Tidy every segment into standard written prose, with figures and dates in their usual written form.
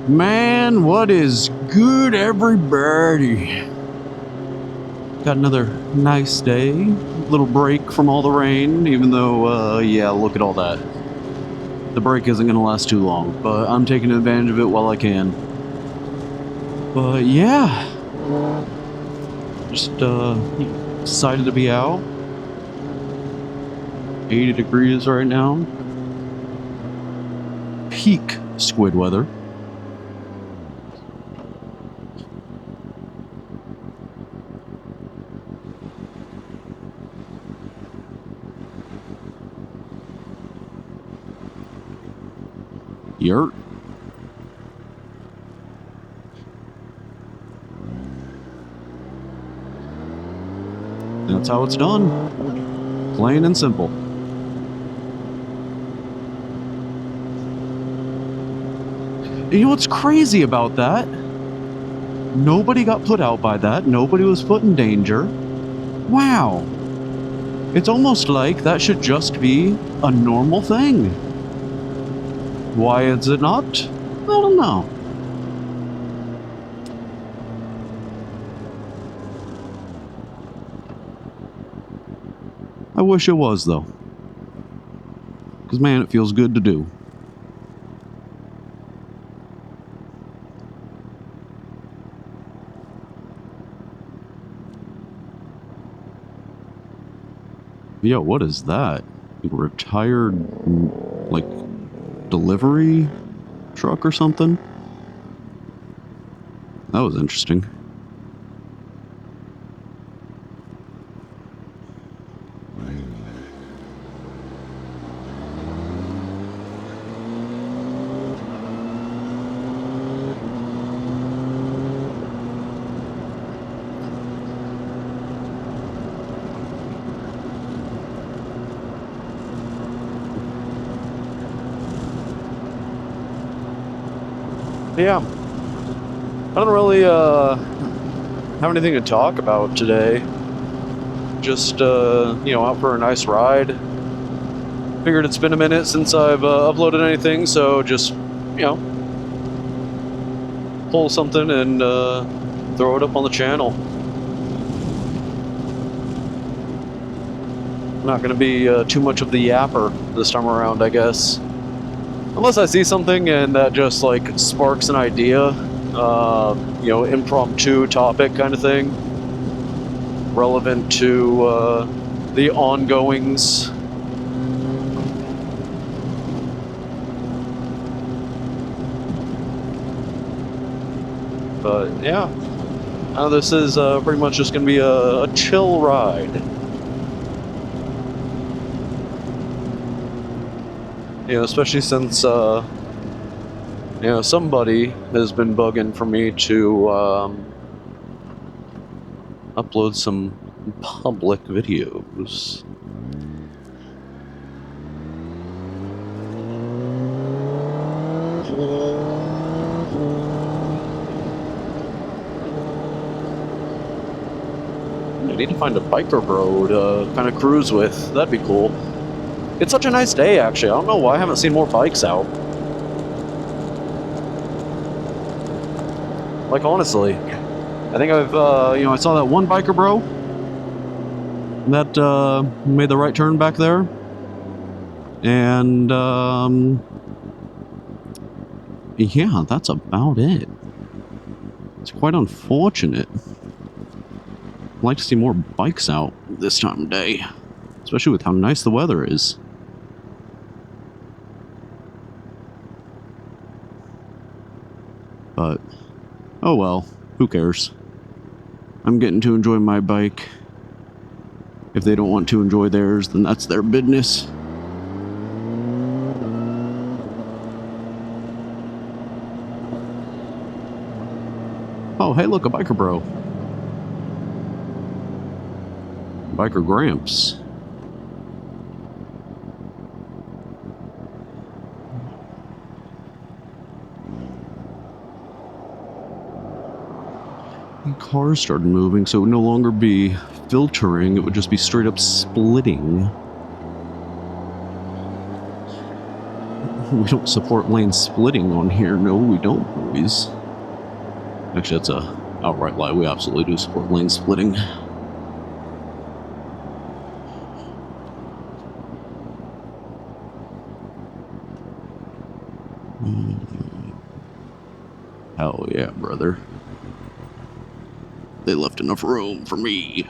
Man, what is good, everybody? Got another nice day. Little break from all the rain, even though, yeah, look at all that. The break isn't going to last too long, but I'm taking advantage of it while I can. But yeah, just excited to be out. 80 degrees right now. Peak squid weather. Yurt. That's how it's done. Plain and simple. You know what's crazy about that? Nobody got put out by that. Nobody was put in danger. Wow. It's almost like that should just be a normal thing. Why is it not? I don't know. I wish it was, though. Because, man, it feels good to do. Yo, what is that? Retired, like, delivery truck or something? That was interesting. Yeah, I don't really have anything to talk about today. Just out for a nice ride. Figured it's been a minute since I've uploaded anything, so just pull something and throw it up on the channel. Not gonna be too much of the yapper this time around, I guess. Unless I see something and that just like sparks an idea, impromptu topic kind of thing, relevant to the ongoings. But yeah, this is pretty much just going to be a chill ride. Especially since, somebody has been bugging for me to upload some public videos. I need to find a biker bro to kind of cruise with. That'd be cool. It's such a nice day, actually. I don't know why I haven't seen more bikes out. Like, honestly. I think I've, I saw that one biker bro that made the right turn back there. And, yeah, that's about it. It's quite unfortunate. I'd like to see more bikes out this time of day. Especially with how nice the weather is. But, oh well, who cares? I'm getting to enjoy my bike. If they don't want to enjoy theirs, then that's their business. Oh, hey, look, a biker bro. Biker Gramps. Cars started moving, so it would no longer be filtering, it would just be straight up splitting. We don't support lane splitting on here. No, we don't, boys. Actually, that's a outright lie. We absolutely do support lane splitting. Hell yeah, brother. They left enough room for me.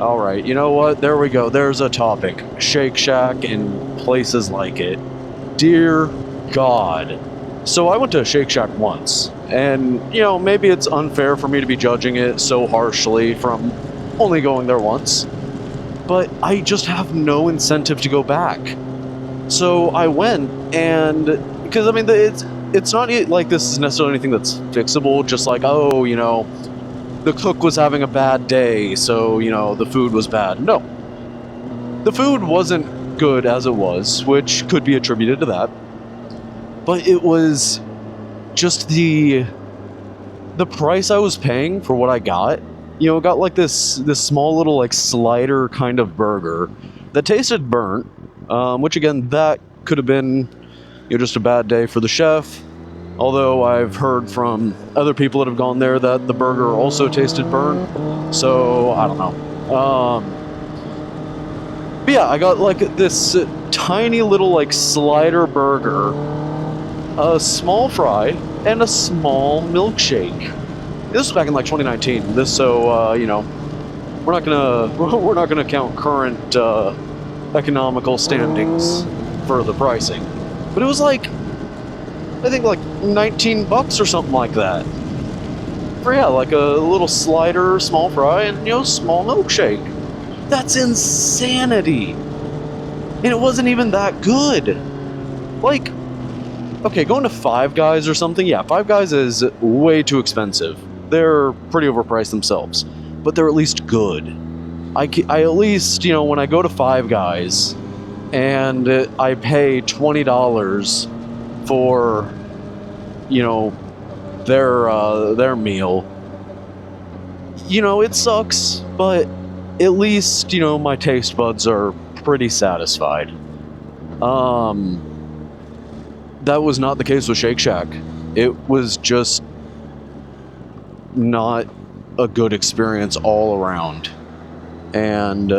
Alright, you know what? There we go. There's a topic. Shake Shack and places like it. Dear God. So I went to Shake Shack once, and, you know, maybe it's unfair for me to be judging it so harshly from only going there once, but I just have no incentive to go back. So I went, and, because, I mean, it's not like this is necessarily anything that's fixable, just like, oh, you know, the cook was having a bad day, so, you know, the food was bad. No. The food wasn't good as it was, which could be attributed to that. But it was just the price I was paying for what I got. You know, got like this small little like slider kind of burger that tasted burnt, which again, that could have been, you know, just a bad day for the chef. Although I've heard from other people that have gone there that the burger also tasted burnt. So, I don't know. But yeah, I got like this tiny little like slider burger, a small fry, and a small milkshake. This was back in like 2019. You know, we're not gonna count current economical standings for the pricing. But it was like, I think like $19 or something like that. For yeah, like a little slider, small fry, and, you know, small milkshake. That's insanity. And it wasn't even that good. Like, okay, going to Five Guys or something, yeah, Five Guys is way too expensive. They're pretty overpriced themselves, but they're at least good. I at least, you know, when I go to Five Guys and I pay $20 for, you know, their meal, you know, it sucks, but at least, you know, my taste buds are pretty satisfied. That was not the case with Shake Shack. It was just not a good experience all around, and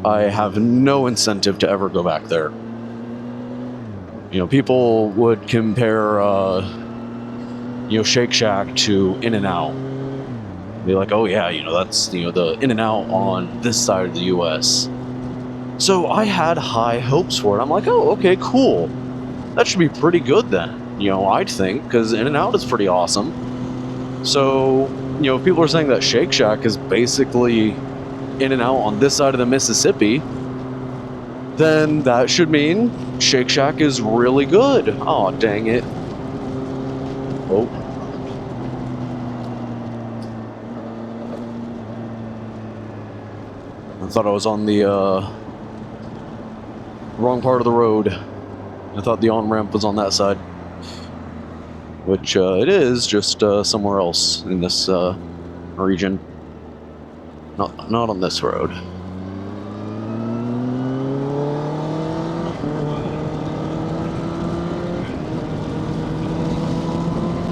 I have no incentive to ever go back there. You know, people would compare, you know, Shake Shack to In-N-Out. Be like, oh yeah, you know, that's, you know, the In-N-Out on this side of the US. So I had high hopes for it. I'm like, oh, okay, cool. That should be pretty good then, you know, I'd think, because In-N-Out is pretty awesome. So, you know, if people are saying that Shake Shack is basically In-N-Out on this side of the Mississippi, then that should mean Shake Shack is really good. Oh, dang it. Oh. I thought I was on the wrong part of the road. I thought the on-ramp was on that side. Which it is, just somewhere else in this region. Not on this road.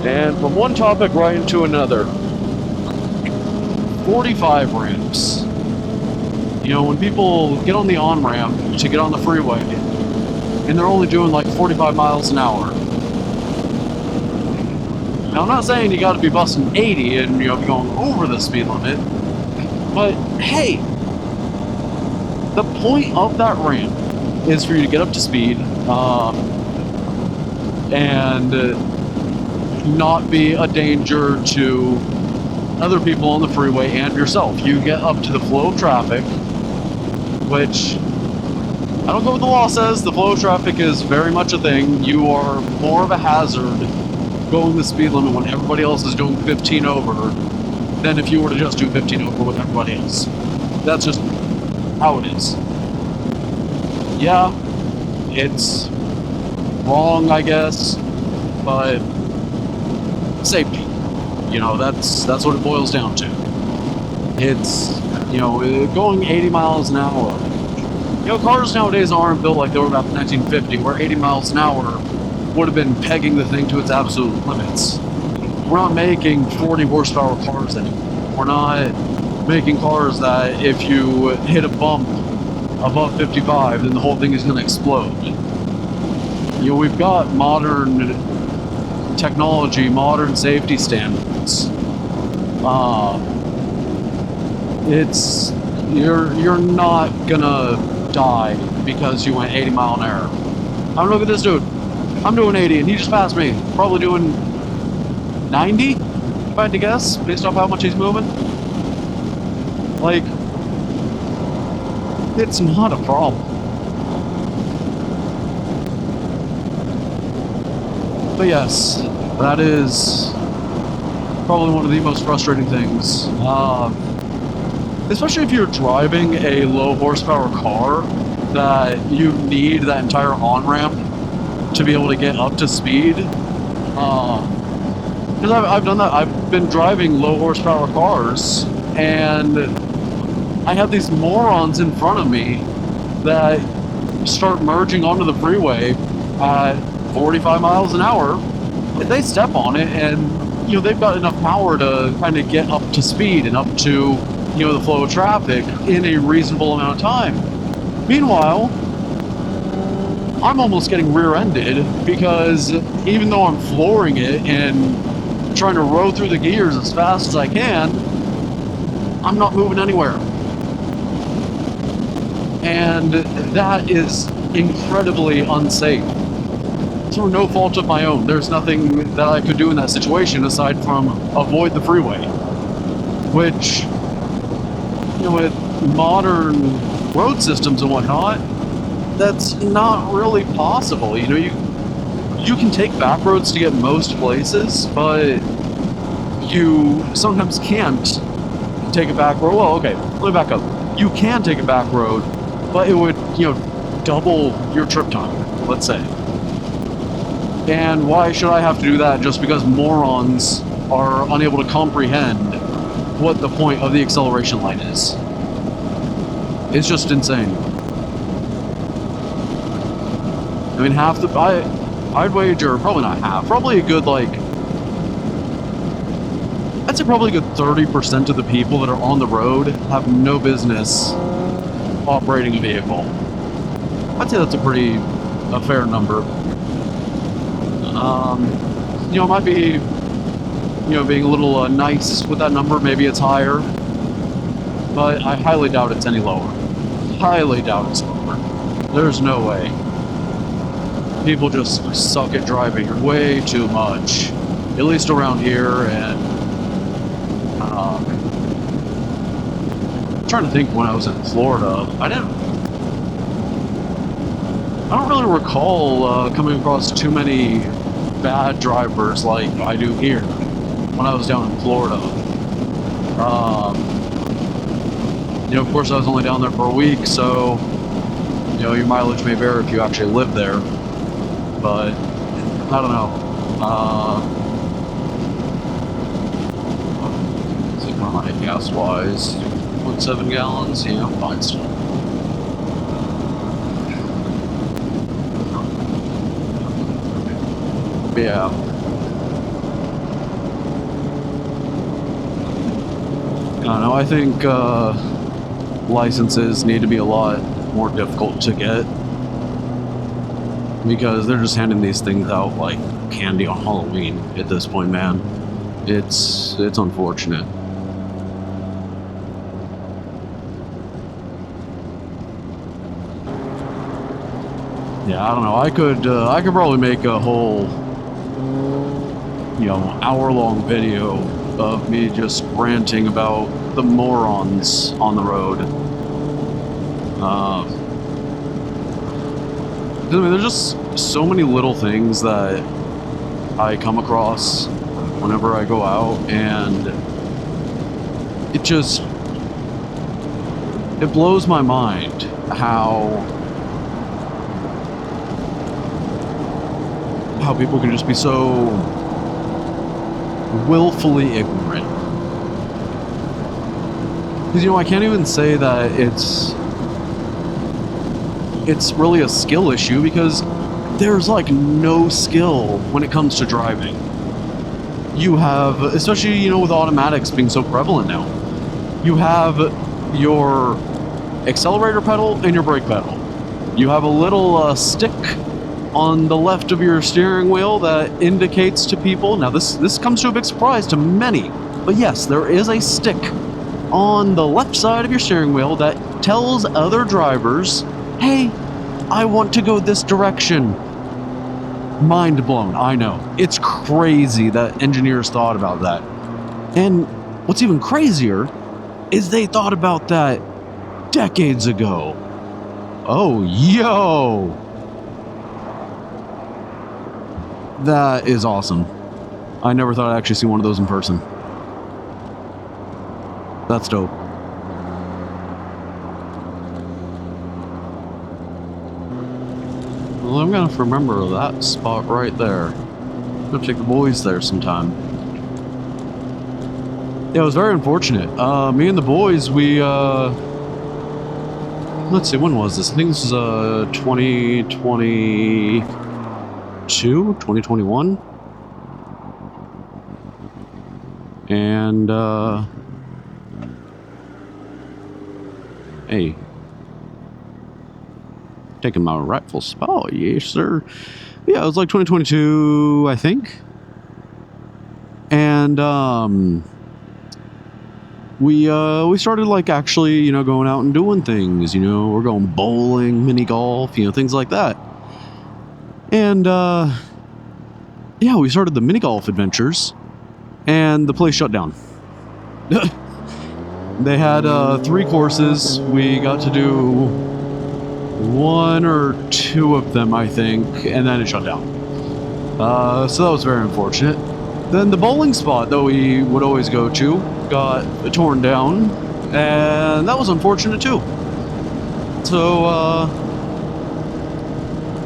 And from one topic right into another. 45 ramps. You know, when people get on the on-ramp to get on the freeway, and they're only doing like 45 miles an hour. Now, I'm not saying you gotta be busting 80 and, you know, be going over the speed limit, but hey, the point of that ramp is for you to get up to speed, and not be a danger to other people on the freeway and yourself. You get up to the flow of traffic, which, I don't know what the law says. The flow of traffic is very much a thing. You are more of a hazard going the speed limit when everybody else is doing 15 over than if you were to just do 15 over with everybody else. That's just how it is. Yeah, it's wrong, I guess, but safety. You know, that's what it boils down to. It's, you know, going 80 miles an hour. You know, cars nowadays aren't built like they were about 1950, where 80 miles an hour would have been pegging the thing to its absolute limits. We're not making 40 horsepower cars anymore. We're not making cars that if you hit a bump above 55, then the whole thing is going to explode. You know, we've got modern technology, modern safety standards. It's you're not gonna die because you went 80 mile an hour. I'm look at this dude. I'm doing 80 and he just passed me. Probably doing 90, if I had to guess, based off how much he's moving. Like, it's not a problem. But yes, that is probably one of the most frustrating things. Especially if you're driving a low horsepower car that you need that entire on-ramp to be able to get up to speed. Because I've done that. I've been driving low horsepower cars and I have these morons in front of me that start merging onto the freeway at 45 miles an hour. If they step on it and, you know, they've got enough power to kind of get up to speed and up to, you know, the flow of traffic in a reasonable amount of time. Meanwhile, I'm almost getting rear-ended because even though I'm flooring it and trying to row through the gears as fast as I can, I'm not moving anywhere. And that is incredibly unsafe. Through no fault of my own. There's nothing that I could do in that situation aside from avoid the freeway. Which, you know, with modern road systems and whatnot, that's not really possible. You know, you can take back roads to get most places, but you sometimes can't take a back road. Well, okay, let me back up. You can take a back road, but it would, you know, double your trip time, let's say. And why should I have to do that just because morons are unable to comprehend what the point of the acceleration light is? It's just insane. I mean, I'd wager, probably not half, probably a good, like, I'd say probably a good 30% of the people that are on the road have no business operating a vehicle. I'd say that's a fair number. You know, it might be, you know, being a little nice with that number. Maybe it's higher, but I highly doubt it's any lower. Highly doubt it's lower. There's no way. People just suck at driving way too much, at least around here. And I'm trying to think when I was in Florida. I don't really recall coming across too many bad drivers like I do here when I was down in Florida. You know, of course, I was only down there for a week, so, you know, your mileage may vary if you actually live there. But I don't know. Let's see, what am I gas-wise? 0.7 gallons? Yeah, fine still. Yeah. I don't know, I think licenses need to be a lot more difficult to get because they're just handing these things out like candy on Halloween at this point, man. It's unfortunate. Yeah, I don't know. I could probably make a whole, you know, hour-long video of me just ranting about the morons on the road. I mean, there's just so many little things that I come across whenever I go out, and it just It blows my mind how people can just be so willfully ignorant. Because, you know, I can't even say that it's really a skill issue, because there's like no skill when it comes to driving. You have, especially, you know, with automatics being so prevalent now, you have your accelerator pedal and your brake pedal. You have a little stick on the left of your steering wheel that indicates to people. Now this comes to a big surprise to many, but yes, there is a stick on the left side of your steering wheel that tells other drivers, hey, I want to go this direction. Mind blown, I know. It's crazy that engineers thought about that. And what's even crazier is they thought about that decades ago. Oh, yo! That is awesome. I never thought I'd actually see one of those in person. That's dope. Well, I'm gonna have to remember that spot right there. I'm gonna take the boys there sometime. Yeah, it was very unfortunate. Me and the boys, we, let's see, when was this? I think this was, 2022? 2021? And, hey. Taking my rightful spot, yes, sir. Yeah, it was like 2022, I think. And, we started, like, actually, you know, going out and doing things, you know, we're going bowling, mini golf, you know, things like that. And, yeah, we started the mini golf adventures, and the place shut down. They had, 3 courses. We got to do 1 or 2 of them, I think, and then it shut down. So that was very unfortunate. Then the bowling spot that we would always go to got torn down, and that was unfortunate too. So,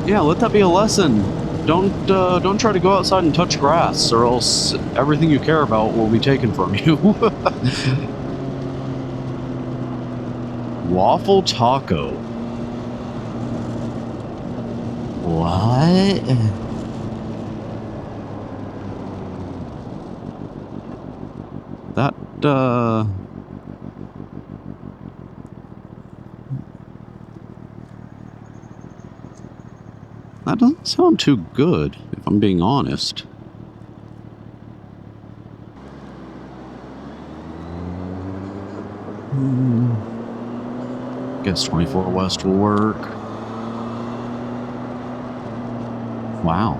yeah, let that be a lesson. Don't try to go outside and touch grass, or else everything you care about will be taken from you. Waffle taco. What? That, that doesn't sound too good, if I'm being honest. Guess 24 West will work. Wow.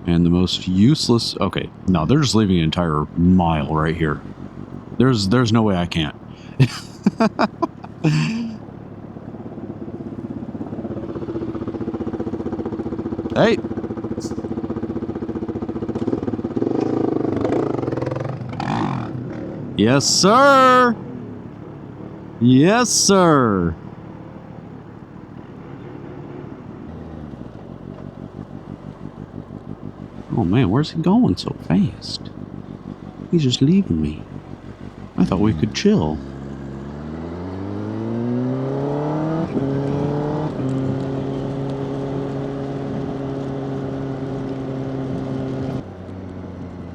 And the most useless... Okay, no, they're just leaving an entire mile right here. There's no way I can't. Hey! Yes, sir! Yes, sir! Oh man, where's he going so fast? He's just leaving me. I thought we could chill.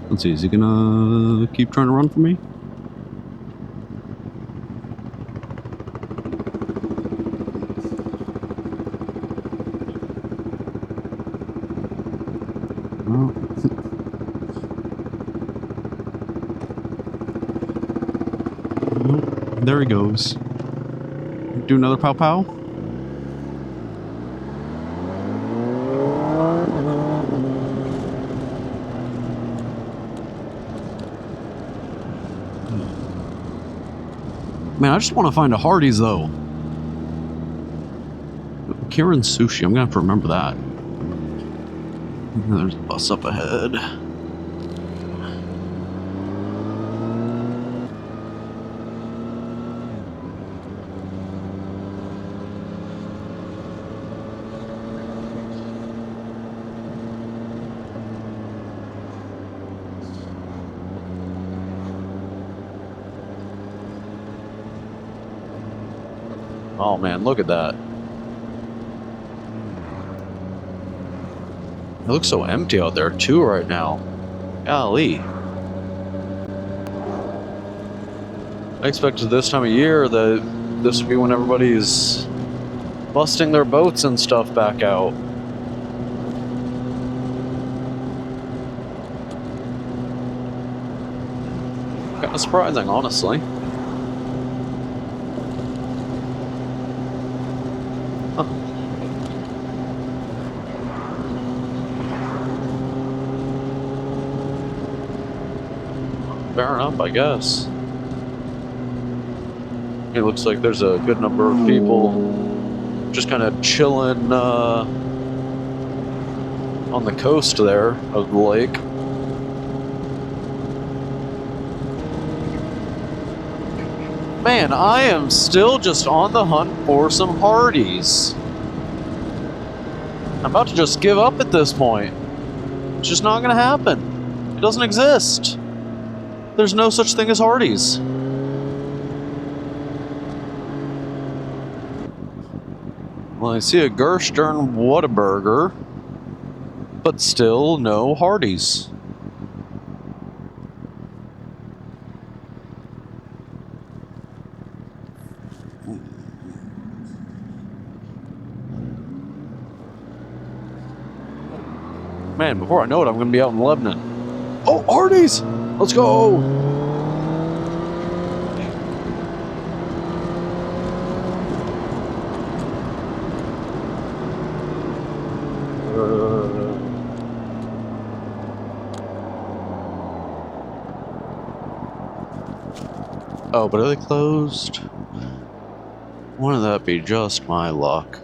Let's see, is he gonna keep trying to run from me? Well, there he goes. Do another pow pow. Man, I just want to find a Hardee's though. Kieran Sushi, I'm gonna have to remember that. There's a bus up ahead. Oh man, look at that. It looks so empty out there too right now. Golly. I expected this time of year that this would be when everybody's busting their boats and stuff back out. Kind of surprising, honestly. Huh. Fair enough, I guess. It looks like there's a good number of people just kind of chilling on the coast there of the lake. Man, I am still just on the hunt for some Hardees. I'm about to just give up at this point. It's just not going to happen. It doesn't exist. There's no such thing as Hardees. Well, I see a Gerstern Whataburger, but still no Hardees. Man, before I know it, I'm going to be out in Lebanon. Oh, Hardees! Let's go! Oh, but are they closed? Wouldn't that be just my luck?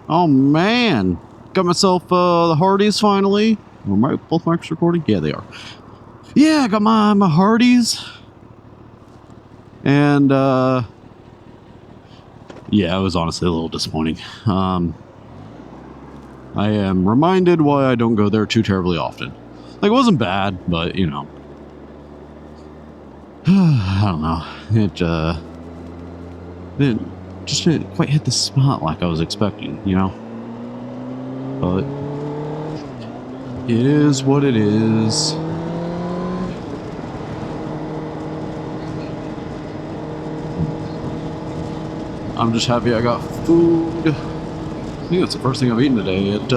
Oh man, got myself the Hardees finally. Are both mics recording? Yeah, they are. Yeah, I got my Hardees. And yeah, it was honestly a little disappointing. I am reminded why I don't go there too terribly often. Like, it wasn't bad, but you know, I don't know. It didn't quite hit the spot like I was expecting, you know. But it is what it is. I'm just happy I got food. I think that's the first thing I've eaten today at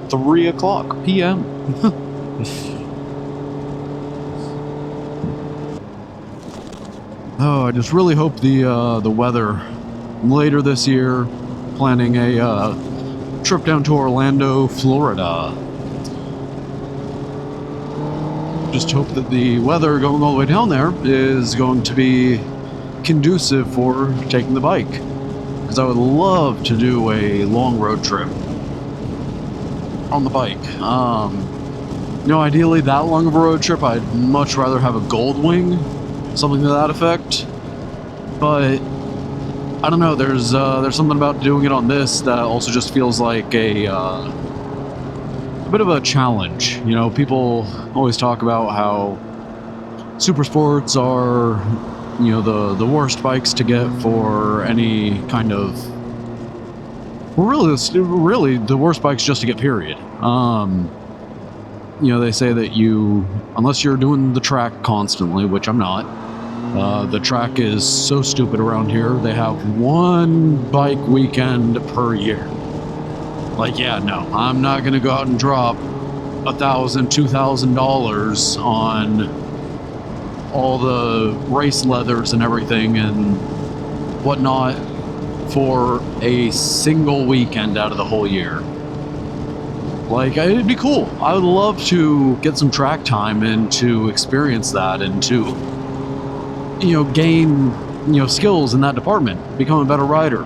3 o'clock p.m. Oh, I just really hope the weather later this year. Planning a trip down to Orlando, Florida. Just hope that the weather going all the way down there is going to be conducive for taking the bike. Because I would love to do a long road trip on the bike. You know, ideally that long of a road trip, I'd much rather have a gold wing, something to that effect. But I don't know. There's something about doing it on this that also just feels like a bit of a challenge. You know, people always talk about how super sports are, you know, the worst bikes to get for any kind of, really the worst bikes just to get, period. You know, they say that unless you're doing the track constantly, which I'm not, the track is so stupid around here. They have one bike weekend per year. Like, yeah, no, I'm not gonna go out and drop $1,000, $2,000 on all the race leathers and everything and whatnot for a single weekend out of the whole year. Like, it'd be cool. I would love to get some track time and to experience that and to, you know, gain, you know, skills in that department, become a better rider.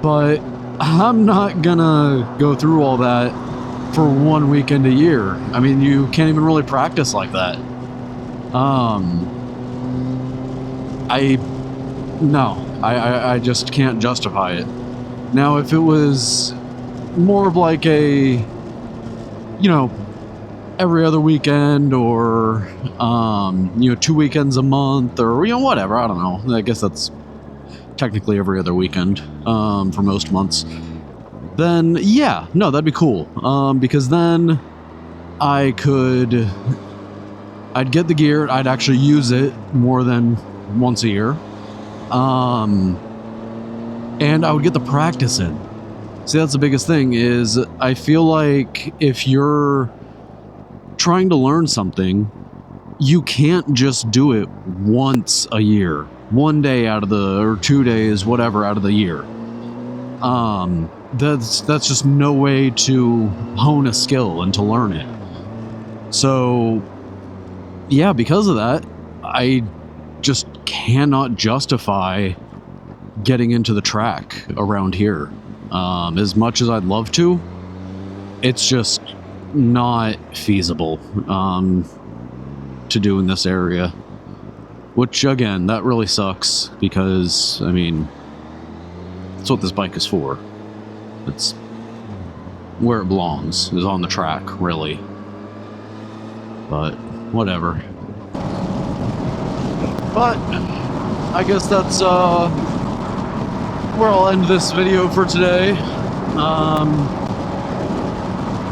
But I'm not gonna go through all that for one weekend a year. I mean, you can't even really practice like that. I just can't justify it. Now, if it was more of like a, you know, every other weekend or, 2 weekends a month or, whatever, I don't know. I guess that's technically every other weekend, for most months. Then, yeah, no, that'd be cool. Because then I'd get the gear, I'd actually use it more than once a year. And I would get the practice in. See, that's the biggest thing is I feel like if you're trying to learn something, you can't just do it once a year, 1 day out of or 2 days, whatever, out of the year. That's just no way to hone a skill and to learn it. So, yeah, because of that, I just cannot justify getting into the track around here. As much as I'd love to, it's just not feasible to do in this area. Which, again, that really sucks because, I mean, that's what this bike is for. It's where it belongs, is on the track, really. But, whatever. But, I guess that's where I'll end this video for today.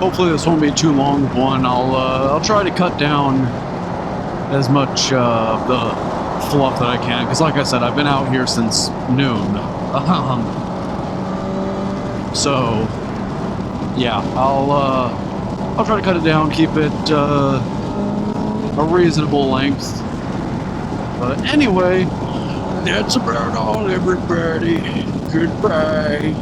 Hopefully this won't be too long of one. I'll try to cut down as much of the fluff that I can, because like I said, I've been out here since noon. So yeah, I'll try to cut it down, keep it a reasonable length. But anyway, that's about all, everybody. Goodbye.